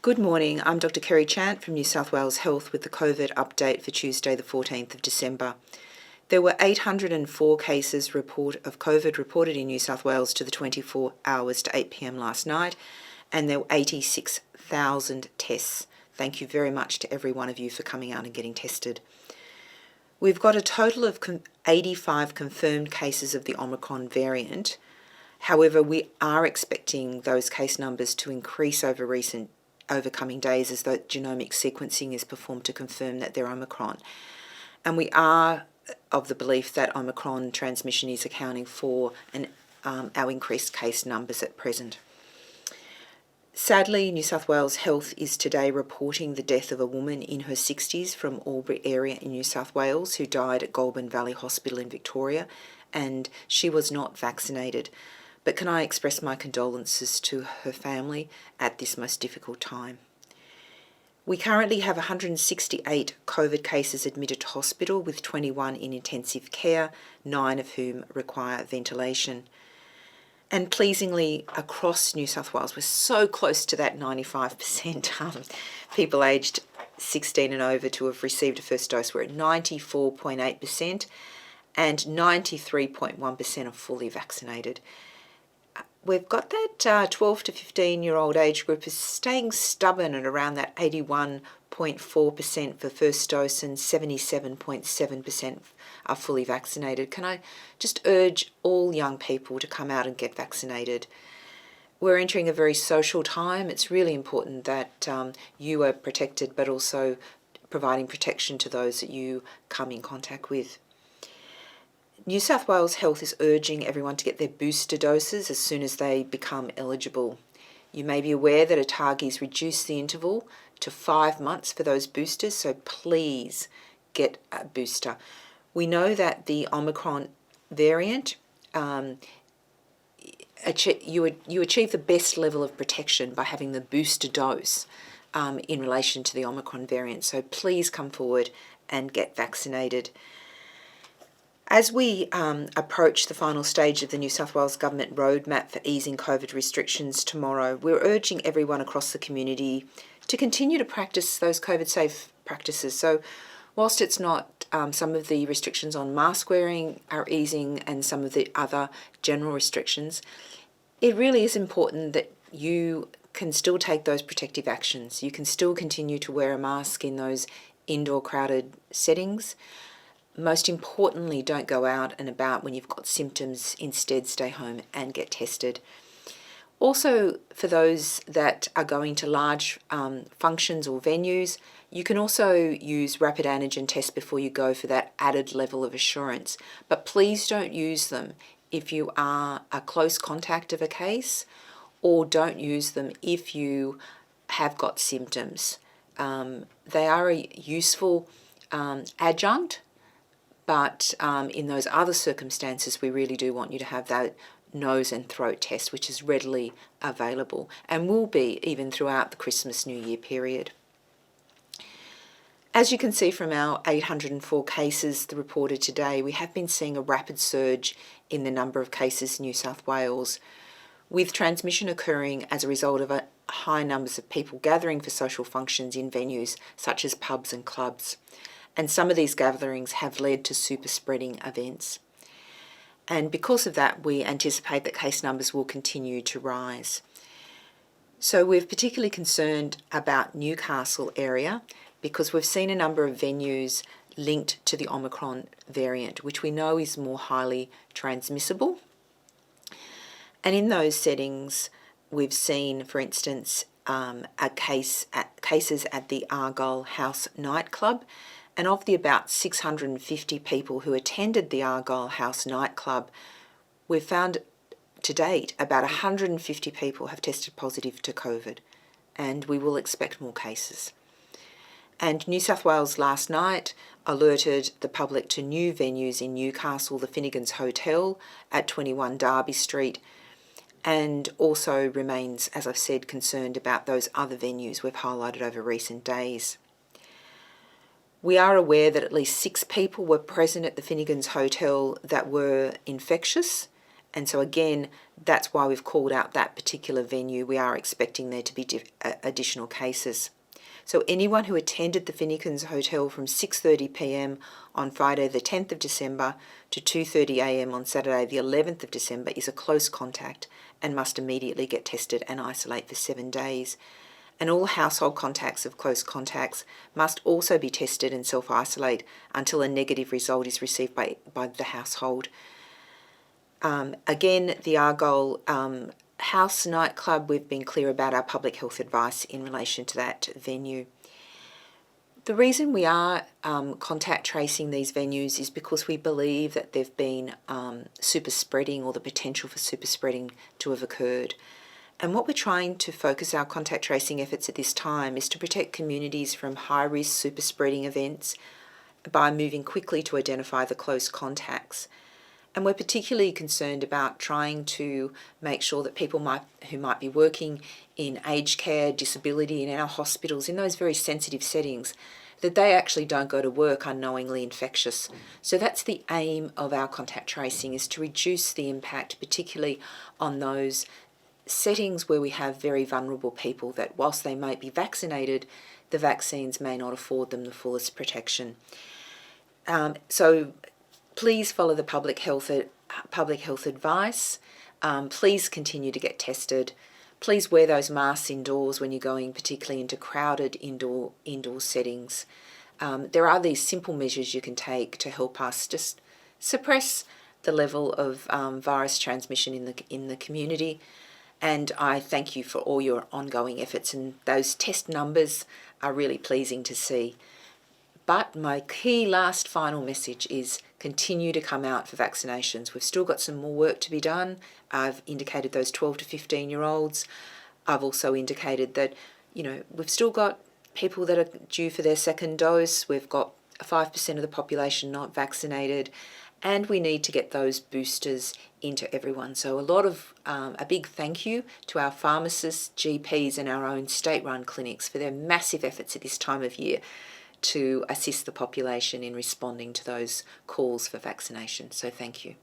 Good morning, I'm Dr Kerry Chant from New South Wales Health with the COVID update for Tuesday the 14th of December. There were 804 cases of COVID reported in New South Wales to the 24 hours to 8 p.m. last night, and there were 86,000 tests. Thank you very much to every one of you for coming out and getting tested. We've got a total of 85 confirmed cases of the Omicron variant. However, we are expecting those case numbers to increase over coming days as the genomic sequencing is performed to confirm that they're Omicron. And we are of the belief that Omicron transmission is accounting for our increased case numbers at present. Sadly, New South Wales Health is today reporting the death of a woman in her 60s from Albury area in New South Wales who died at Goulburn Valley Hospital in Victoria, and she was not vaccinated. But can I express my condolences to her family at this most difficult time. We currently have 168 COVID cases admitted to hospital, with 21 in intensive care, 9 of whom require ventilation. And pleasingly, across New South Wales, we're so close to that 95% people aged 16 and over to have received a first dose. We're at 94.8% and 93.1% are fully vaccinated. We've got that 12 to 15-year-old age group is staying stubborn at around that 81.4% for first dose and 77.7% are fully vaccinated. Can I just urge all young people to come out and get vaccinated? We're entering a very social time. It's really important that you are protected, but also providing protection to those that you come in contact with. New South Wales Health is urging everyone to get their booster doses as soon as they become eligible. You may be aware that ATAGI's reduced the interval to 5 months for those boosters, so please get a booster. We know that the Omicron variant, you achieve the best level of protection by having the booster dose in relation to the Omicron variant, so please come forward and get vaccinated. As we approach the final stage of the New South Wales Government roadmap for easing COVID restrictions tomorrow, we're urging everyone across the community to continue to practice those COVID-safe practices. So whilst it's not some of the restrictions on mask wearing are easing and some of the other general restrictions, it really is important that you can still take those protective actions. You can still continue to wear a mask in those indoor crowded settings. Most importantly, don't go out and about when you've got symptoms. Instead, stay home and get tested. Also, for those that are going to large functions or venues, you can also use rapid antigen tests before you go for that added level of assurance. But please don't use them if you are a close contact of a case, or don't use them if you have got symptoms. They are a useful adjunct, but in those other circumstances, we really do want you to have that nose and throat test, which is readily available and will be even throughout the Christmas New Year period. As you can see from our 804 cases reported today, we have been seeing a rapid surge in the number of cases in New South Wales, with transmission occurring as a result of high numbers of people gathering for social functions in venues such as pubs and clubs. And some of these gatherings have led to super spreading events. And because of that, we anticipate that case numbers will continue to rise. So we're particularly concerned about Newcastle area because we've seen a number of venues linked to the Omicron variant, which we know is more highly transmissible. And in those settings, we've seen, for instance, cases at the Argyle House nightclub. And of the about 650 people who attended the Argyle House nightclub, we've found to date about 150 people have tested positive to COVID, and we will expect more cases. And New South Wales last night alerted the public to new venues in Newcastle, the Finnegan's Hotel at 21 Derby Street, and also remains, as I've said, concerned about those other venues we've highlighted over recent days. We are aware that at least 6 people were present at the Finnegan's Hotel that were infectious, And so again, that's why we've called out that particular venue. We are expecting there to be additional cases. So anyone who attended the Finnegans Hotel from 6:30 p.m. on Friday the 10th of December to 2:30 a.m. on Saturday the 11th of December is a close contact and must immediately get tested and isolate for 7 days. And all household contacts of close contacts must also be tested and self-isolate until a negative result is received by the household. Again, the Argyle House nightclub, we've been clear about our public health advice in relation to that venue. The reason we are contact tracing these venues is because we believe that they've been super spreading, or the potential for super spreading to have occurred. And what we're trying to focus our contact tracing efforts at this time is to protect communities from high-risk super spreading events by moving quickly to identify the close contacts. And we're particularly concerned about trying to make sure that people who might be working in aged care, disability, in our hospitals, in those very sensitive settings, that they actually don't go to work unknowingly infectious. So that's the aim of our contact tracing, is to reduce the impact, particularly on those settings where we have very vulnerable people that, whilst they might be vaccinated, the vaccines may not afford them the fullest protection. So please follow the public health advice. Please continue to get tested. Please wear those masks indoors when you're going, particularly into crowded indoor settings. There are these simple measures you can take to help us just suppress the level of virus transmission in the community. And I thank you for all your ongoing efforts, and those test numbers are really pleasing to see. But my key final message is continue to come out for vaccinations. We've still got some more work to be done. I've indicated those 12 to 15-year-olds. I've also indicated that, we've still got people that are due for their second dose. We've got 5% of the population not vaccinated, and we need to get those boosters into everyone. So a big thank you to our pharmacists, GPs, and our own state-run clinics for their massive efforts at this time of year to assist the population in responding to those calls for vaccination. So thank you.